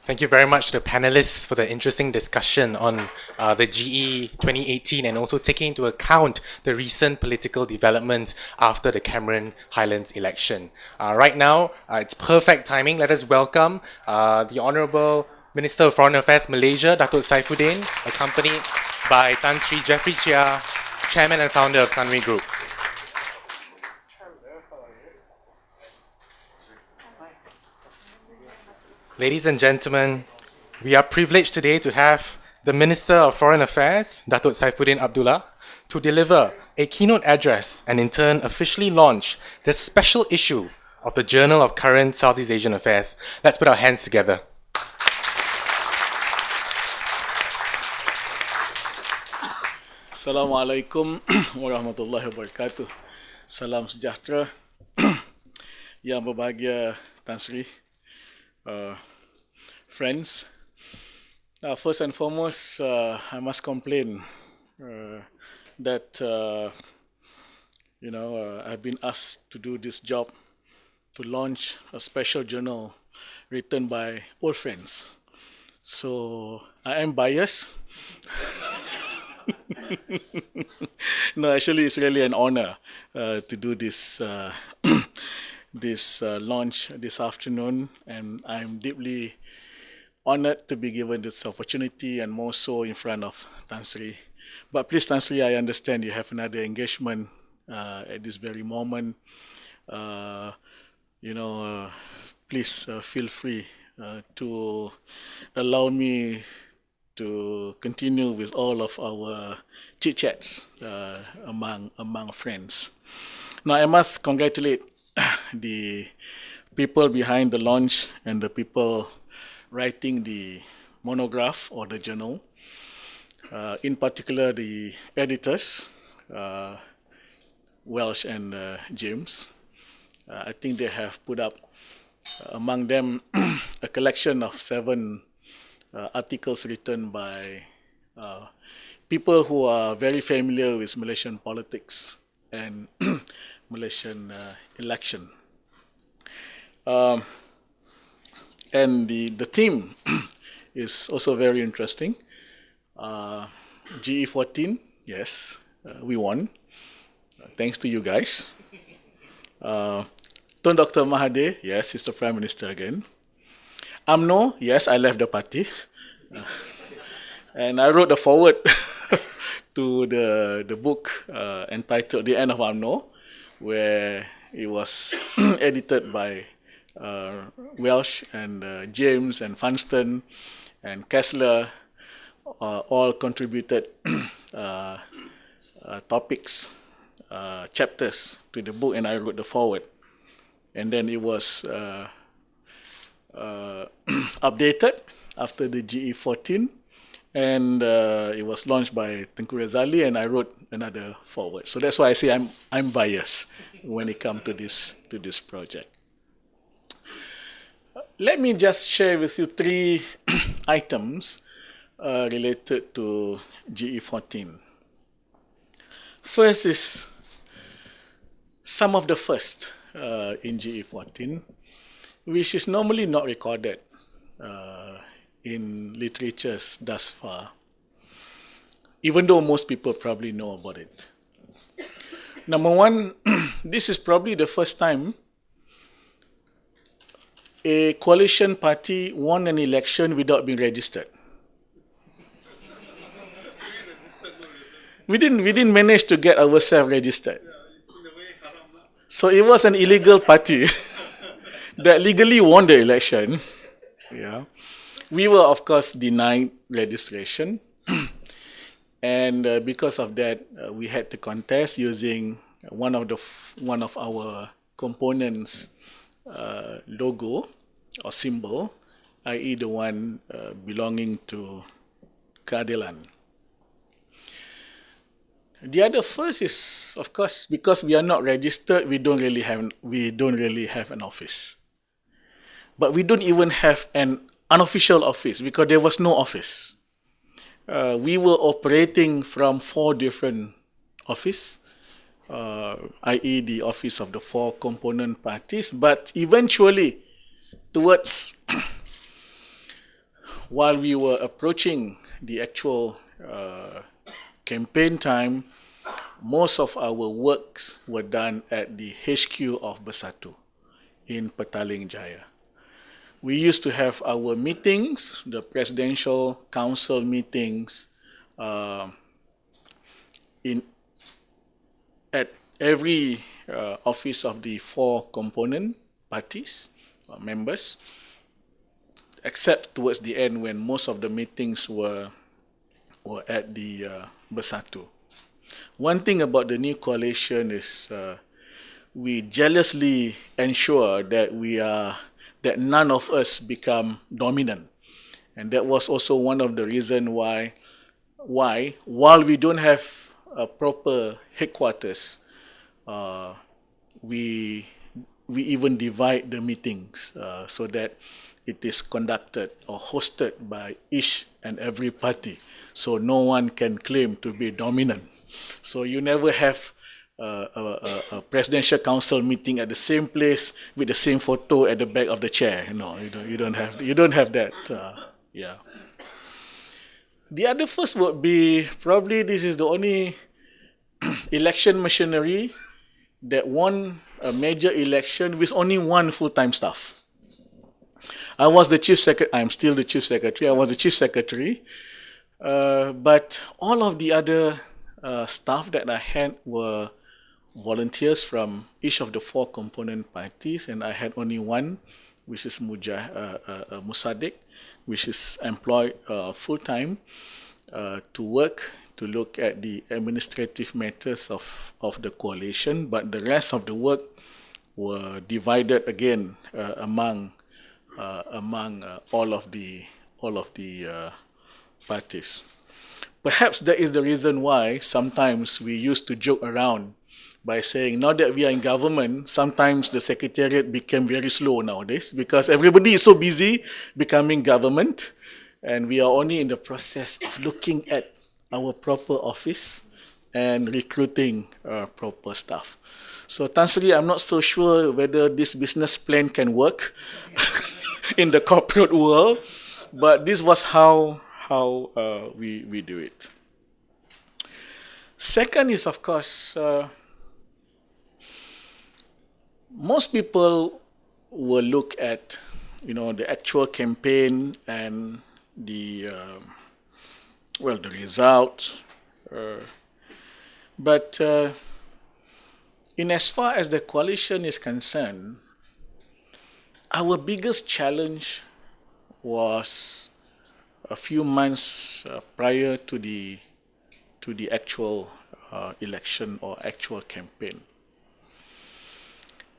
Thank you very much to the panelists for the interesting discussion on the GE 2018 and also taking into account the recent political developments after the Cameron Highlands election. Right now, it's perfect timing. Let us welcome the Honourable Minister of Foreign Affairs Malaysia, Datuk Saifuddin, accompanied by Tan Sri Jeffrey Chia, Chairman and Founder of Sunway Group. Ladies and gentlemen, we are privileged today to have the Minister of Foreign Affairs, Datuk Saifuddin Abdullah, to deliver a keynote address and in turn officially launch the special issue of the Journal of Current Southeast Asian Affairs. Let's put our hands together. Assalamualaikum warahmatullahi wabarakatuh. Salam sejahtera. Yang berbahagia Tan Sri, friends. First and foremost, I must complain that I've been asked to do this job, to launch a special journal written by old friends. So I am biased. No, actually, it's really an honor to do this this launch this afternoon, and I'm deeply honored to be given this opportunity, and more so in front of Tan Sri. But please, Tan Sri, I understand you have another engagement at this very moment, please feel free to allow me to continue with all of our chit-chats among friends. Now, I must congratulate the people behind the launch and the people writing the monograph or the journal. In particular, the editors, Welsh and James. I think they have put up, among them, a collection of 7 articles written by people who are very familiar with Malaysian politics and Malaysian election. And the theme is also very interesting. GE14, yes, we won. Thanks to you guys. Tun Dr. Mahathir, yes, he's the Prime Minister again. UMNO, yes, I left the party. And I wrote the foreword to the book entitled The End of UMNO, where it was edited by Welsh and James and Funston and Kessler, all contributed topics, chapters to the book, and I wrote the foreword. And then it was updated after the GE14, and it was launched by Tengku Razali, and I wrote another foreword. So that's why I say I'm biased when it comes to this project. Let me just share with you 3 items related to GE14. First is some of the first in GE14, which is normally not recorded in literatures thus far, even though most people probably know about it. Number one, this is probably the first time a coalition party won an election without being registered. We didn't manage to get ourselves registered. So it was an illegal party that legally won the election. Yeah. We were, of course, denied registration. And because of that, we had to contest using one of our components' logo or symbol, i.e. the one belonging to Keadilan. The other first is, of course, because we are not registered, we don't really have an office. But we don't even have an unofficial office because there was no office. We were operating from 4 different offices, i.e. the office of the 4 component parties. But eventually, towards while we were approaching the actual campaign time, most of our works were done at the HQ of Bersatu in Petaling Jaya. We used to have our meetings, the presidential council meetings, at every office of the 4 component parties, members, except towards the end when most of the meetings were at the Bersatu. One thing about the new coalition is we jealously ensure that that none of us become dominant. And that was also one of the reasons why while we don't have a proper headquarters, we even divide the meetings so that it is conducted or hosted by each and every party. So no one can claim to be dominant. So you never have a presidential council meeting at the same place with the same photo at the back of the chair. You don't have that. Yeah. The other first would be probably this is the only election machinery that won a major election with only 1 full-time staff. I was the chief secretary. I'm still the chief secretary. I was the chief secretary. But all of the other staff that I had were volunteers from each of the 4 component parties, and I had only one, which is Musadik, which is employed full-time to work, to look at the administrative matters of the coalition, but the rest of the work were divided again among all of the parties. Perhaps that is the reason why sometimes we used to joke around by saying, now that we are in government, sometimes the secretariat became very slow nowadays because everybody is so busy becoming government, and we are only in the process of looking at our proper office and recruiting proper staff. So Tan Sri, I'm not so sure whether this business plan can work in the corporate world, but this was how we do it. Second is, of course, most people will look at, the actual campaign and the results. But in as far as the coalition is concerned, our biggest challenge was a few months prior to the actual election or actual campaign.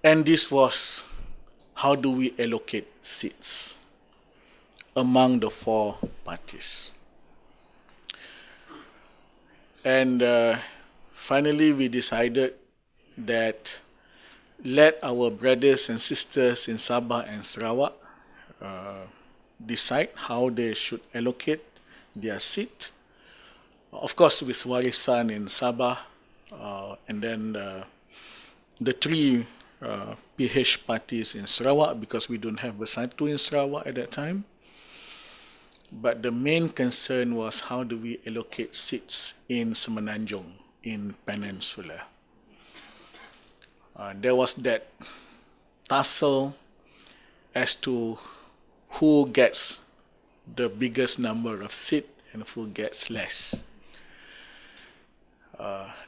And this was, how do we allocate seats among the 4 parties? And finally, we decided that let our brothers and sisters in Sabah and Sarawak decide how they should allocate their seat. Of course, with warisan in Sabah, and then the 3 PH parties in Sarawak, because we don't have Bersatu in Sarawak at that time. But the main concern was, how do we allocate seats in Semenanjung, in Peninsula? There was that tussle as to who gets the biggest number of seats and who gets less.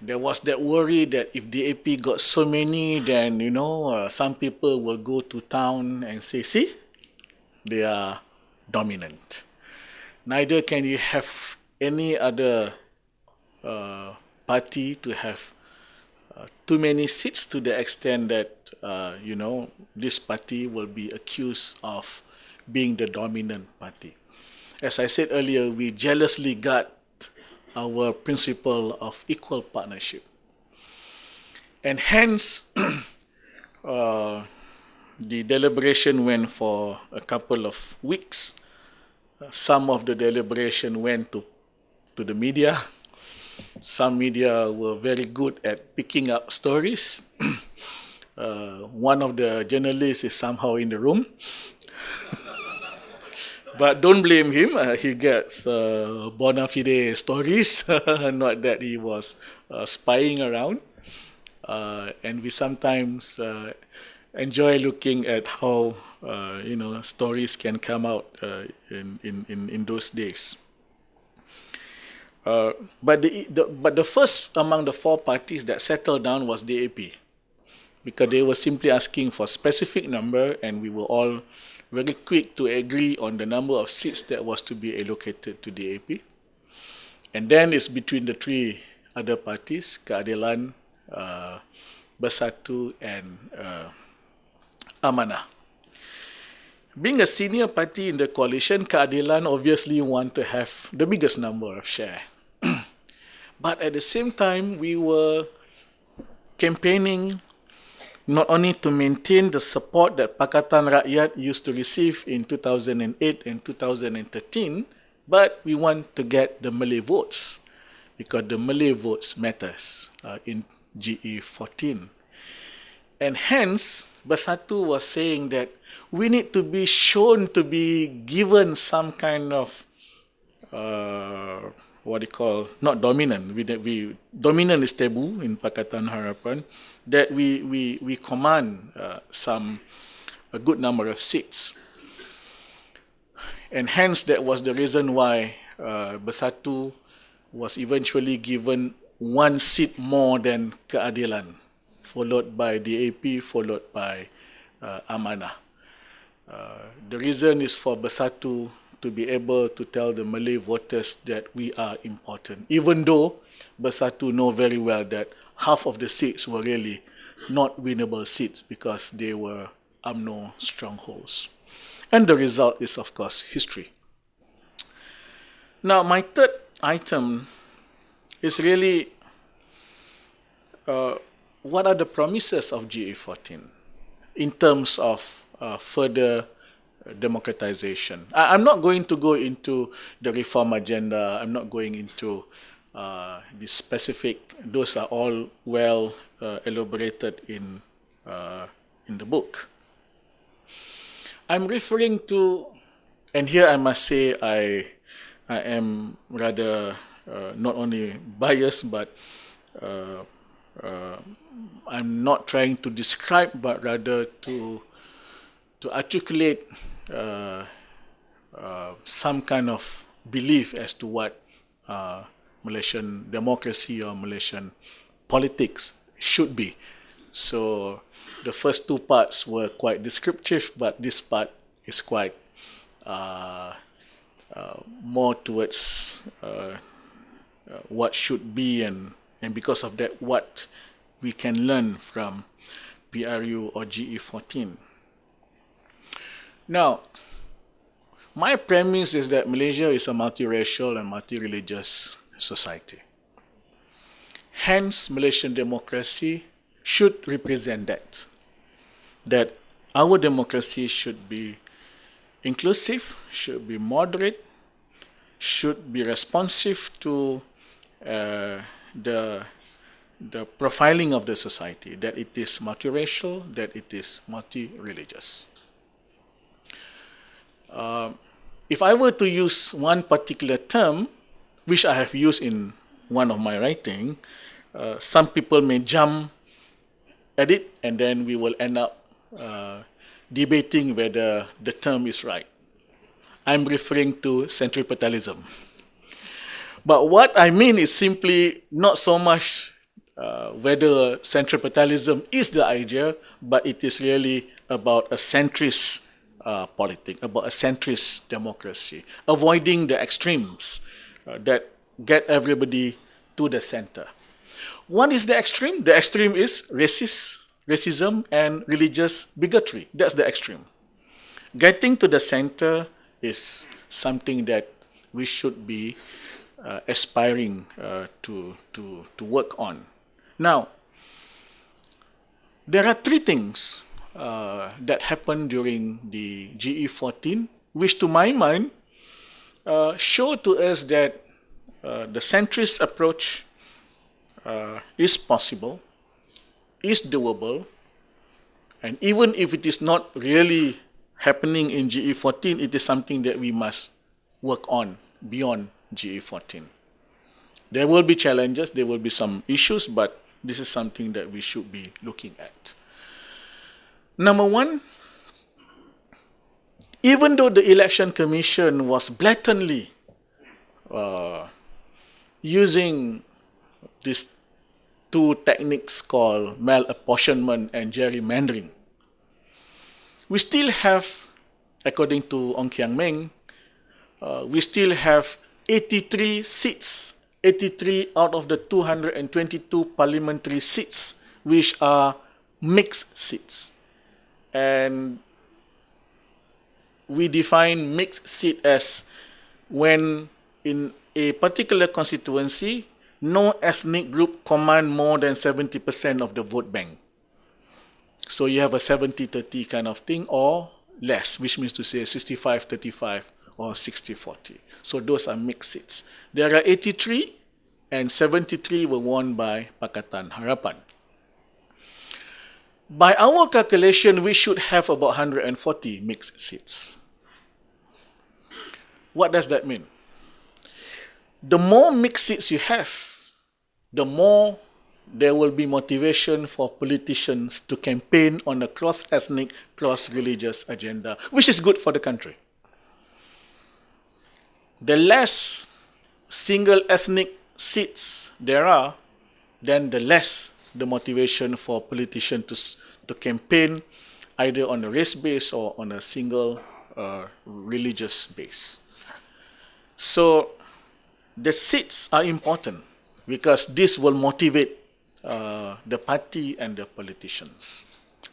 There was that worry that if the AP got so many, then, some people will go to town and say, see, they are dominant. Neither can you have any other party to have too many seats to the extent that, this party will be accused of being the dominant party. As I said earlier, we jealously guard our principle of equal partnership. And hence, the deliberation went for a couple of weeks. Some of the deliberation went to the media. Some media were very good at picking up stories. One of the journalists is somehow in the room. But don't blame him. He gets bona fide stories, not that he was spying around. And we sometimes enjoy looking at how stories can come out in those days. But the first among the 4 parties that settled down was the AP, because they were simply asking for a specific number, and we were all very quick to agree on the number of seats that was to be allocated to the AP. And then it's between the 3 other parties, Keadilan, Bersatu, and Amanah. Being a senior party in the coalition, Keadilan obviously want to have the biggest number of share. But at the same time, we were campaigning not only to maintain the support that Pakatan Rakyat used to receive in 2008 and 2013, but we want to get the Malay votes, because the Malay votes matters in GE14. And hence, Bersatu was saying that we need to be shown to be given some kind of not dominant. Dominant is taboo in Pakatan Harapan, that we command a good number of seats. And hence that was the reason why Bersatu was eventually given 1 seat more than Keadilan followed by DAP, followed by Amanah. The reason is for Bersatu to be able to tell the Malay voters that we are important, even though Bersatu know very well that half of the seats were really not winnable seats because they were UMNO strongholds. And the result is, of course, history. Now, my third item is really what are the promises of GA14 in terms of further democratization. I'm not going to go into the reform agenda. I'm not going into the specific. Those are all well elaborated in the book. I'm referring to, and here I must say I am rather not only biased, but I'm not trying to describe, but rather to articulate some kind of belief as to what Malaysian democracy or Malaysian politics should be. So the first two parts were quite descriptive, but this part is quite more towards what should be, and because of that, what we can learn from PRU or GE14. Now, my premise is that Malaysia is a multiracial and multi-religious society. Hence, Malaysian democracy should represent that our democracy should be inclusive, should be moderate, should be responsive to the profiling of the society, that it is multiracial, that it is multi-religious. If I were to use one particular term, which I have used in one of my writing, some people may jump at it, and then we will end up debating whether the term is right. I'm referring to centripetalism. But what I mean is simply not so much whether centripetalism is the idea, but it is really about a centrist politics, about a centrist democracy, avoiding the extremes that get everybody to the center. What is the extreme? The extreme is racism and religious bigotry. That's the extreme. Getting to the center is something that we should be aspiring to work on. Now, there are three things that happened during the GE14, which to my mind show to us that the centrist approach is possible, is doable, and even if it is not really happening in GE14, it is something that we must work on beyond GE14. There will be challenges, there will be some issues, but this is something that we should be looking at. Number one, even though the Election Commission was blatantly using these two techniques called malapportionment and gerrymandering, we still have, according to Ong Kiang Ming, we still have 83 seats, 83 out of the 222 parliamentary seats, which are mixed seats. And we define mixed seat as when in a particular constituency, no ethnic group command more than 70% of the vote bank. So you have a 70-30 kind of thing or less, which means to say 65-35 or 60-40. So those are mixed seats. There are 83 and 73 were won by Pakatan Harapan. By our calculation, we should have about 140 mixed seats. What does that mean? The more mixed seats you have, the more there will be motivation for politicians to campaign on a cross-ethnic, cross-religious agenda, which is good for the country. The less single ethnic seats there are, then the less the motivation for politicians to campaign either on a race base or on a single religious base. So the seats are important because this will motivate the party and the politicians.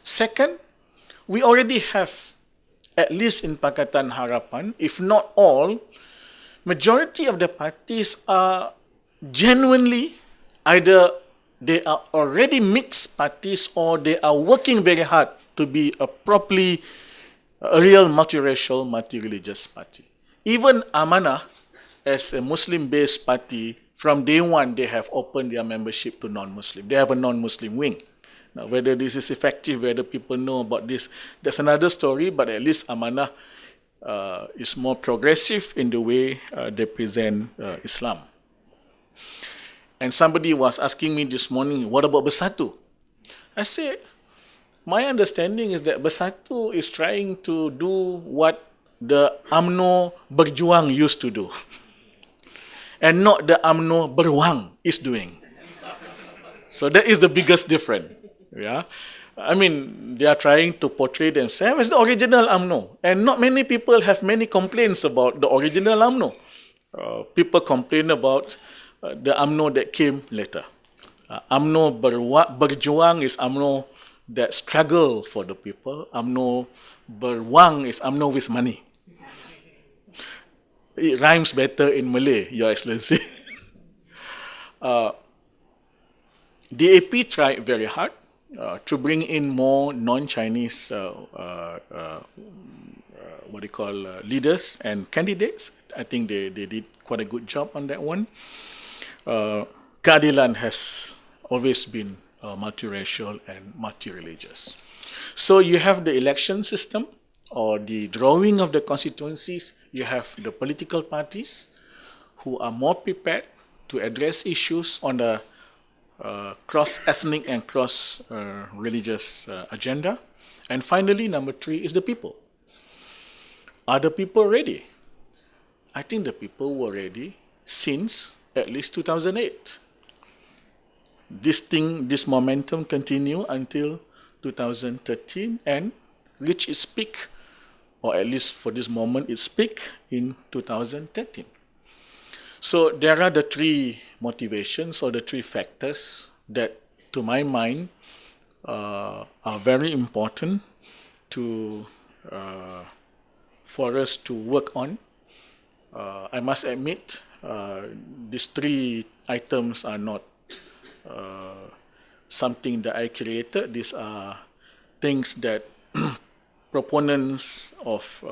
Second, we already have, at least in Pakatan Harapan, if not all, majority of the parties are genuinely either they are already mixed parties or they are working very hard to be a properly, a real multiracial, multi-religious party. Even Amanah, as a Muslim-based party, from day one, they have opened their membership to non-Muslim. They have a non-Muslim wing. Now, whether this is effective, whether people know about this, that's another story, but at least Amanah is more progressive in the way they present Islam. And somebody was asking me this morning, what about Bersatu? I said, my understanding is that Bersatu is trying to do what the UMNO Berjuang used to do, and not the UMNO Beruang is doing. So that is the biggest difference. Yeah, I mean, they are trying to portray themselves as the original UMNO, and not many people have many complaints about the original UMNO. People complain about the UMNO that came later. UMNO Berjuang is UMNO that struggle for the people. UMNO Beruang is UMNO with money. It rhymes better in Malay, Your Excellency. DAP tried very hard to bring in more non-Chinese leaders and candidates. I think they did quite a good job on that one. Keadilan has always been multiracial and multi-religious. So you have the election system or the drawing of the constituencies. You have the political parties who are more prepared to address issues on the cross-ethnic and cross-religious agenda. And finally, number 3 is the people. Are the people ready? I think the people were ready since at least 2008. This momentum continued until 2013 and reached its peak, or at least for this moment, its peak in 2013. So there are the 3 motivations or the 3 factors that, to my mind, are very important for us to work on. I must admit, these 3 items are not something that I created. These are things that proponents of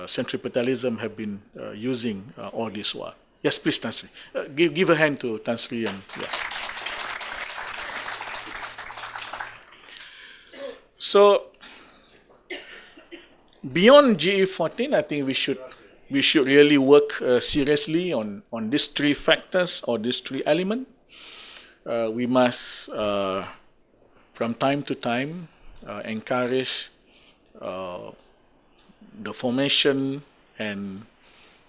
centripetalism have been using all this while. Yes, please, Tan Sri. Give a hand to Tan Sri and yes. So beyond GE14, I think we should really work seriously on these 3 factors or these 3 elements. We must, from time to time, encourage the formation and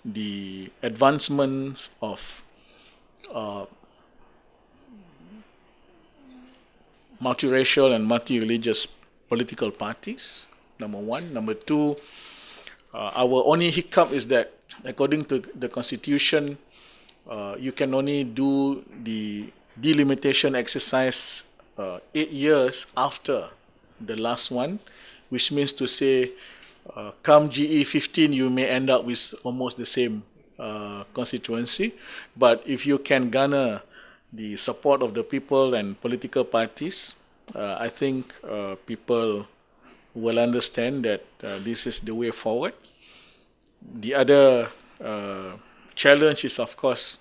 the advancements of multiracial and multi-religious political parties, number 1. Number 2, our only hiccup is that according to the Constitution, you can only do the delimitation exercise 8 years after the last one, which means to say, come GE15, you may end up with almost the same constituency. But if you can garner the support of the people and political parties, I think people will understand that this is the way forward. The other challenge is, of course,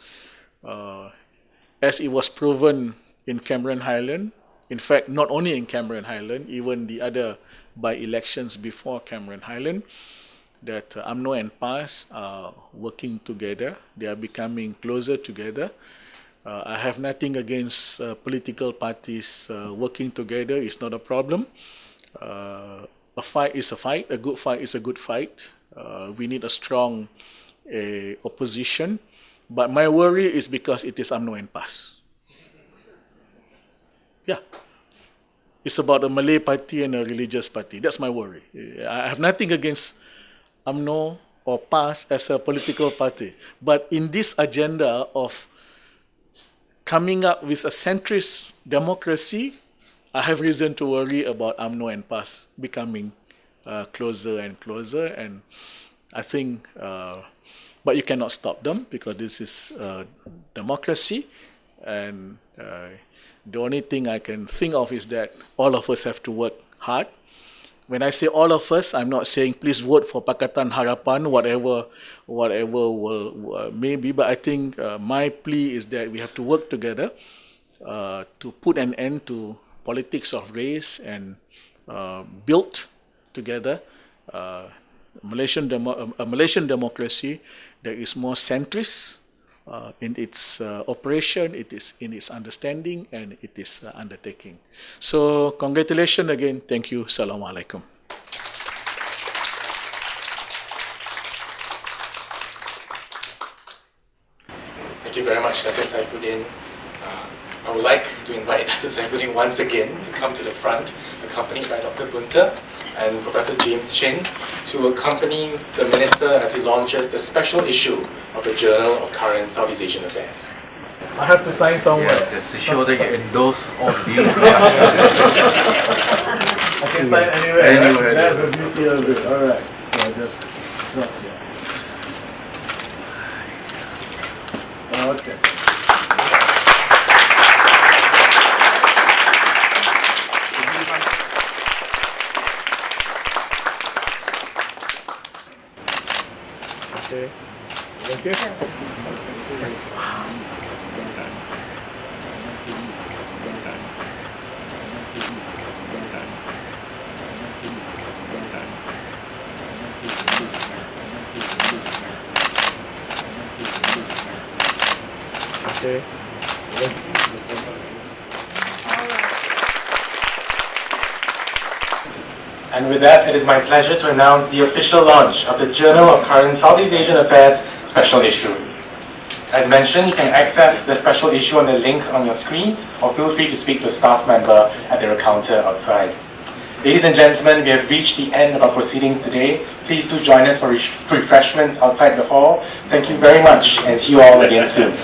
as it was proven in Cameron Highland, in fact, not only in Cameron Highland, even the other by-elections before Cameron Highland, that UMNO and PAS are working together. They are becoming closer together. I have nothing against political parties working together. It's not a problem. A fight is a fight. A good fight is a good fight. We need a strong opposition. But my worry is because it is UMNO and PAS. Yeah. It's about a Malay party and a religious party. That's my worry. I have nothing against UMNO or PAS as a political party. But in this agenda of coming up with a centrist democracy, I have reason to worry about UMNO and PAS becoming closer and closer. And I think, but you cannot stop them because this is democracy. And the only thing I can think of is that all of us have to work hard. When I say all of us, I'm not saying please vote for Pakatan Harapan, whatever will maybe. But I think my plea is that we have to work together to put an end to politics of race and build together a Malaysian democracy that is more centrist in its operation, it is in its understanding, and it is undertaking. So congratulations again. Thank you. Assalamualaikum. Thank you very much, Dr. Saifuddin. I would like to invite Dr. Saifuddin once again to come to the front, accompanied by Dr. Bunter and Professor James Chin, to accompany the Minister as he launches the special issue of the Journal of Current Southeast Asian Affairs. I have to sign somewhere. Yes, to show that you endorse all views. I can sign anywhere. Anywhere. That's the beauty of it. All right. So just here. Okay. Okay. Thank you. Okay. And with that, it is my pleasure to announce the official launch of the Journal of Current Southeast Asian Affairs special issue. As mentioned, you can access the special issue on the link on your screens, or feel free to speak to a staff member at the counter outside. Ladies and gentlemen, we have reached the end of our proceedings today. Please do join us for refreshments outside the hall. Thank you very much, and see you all again soon.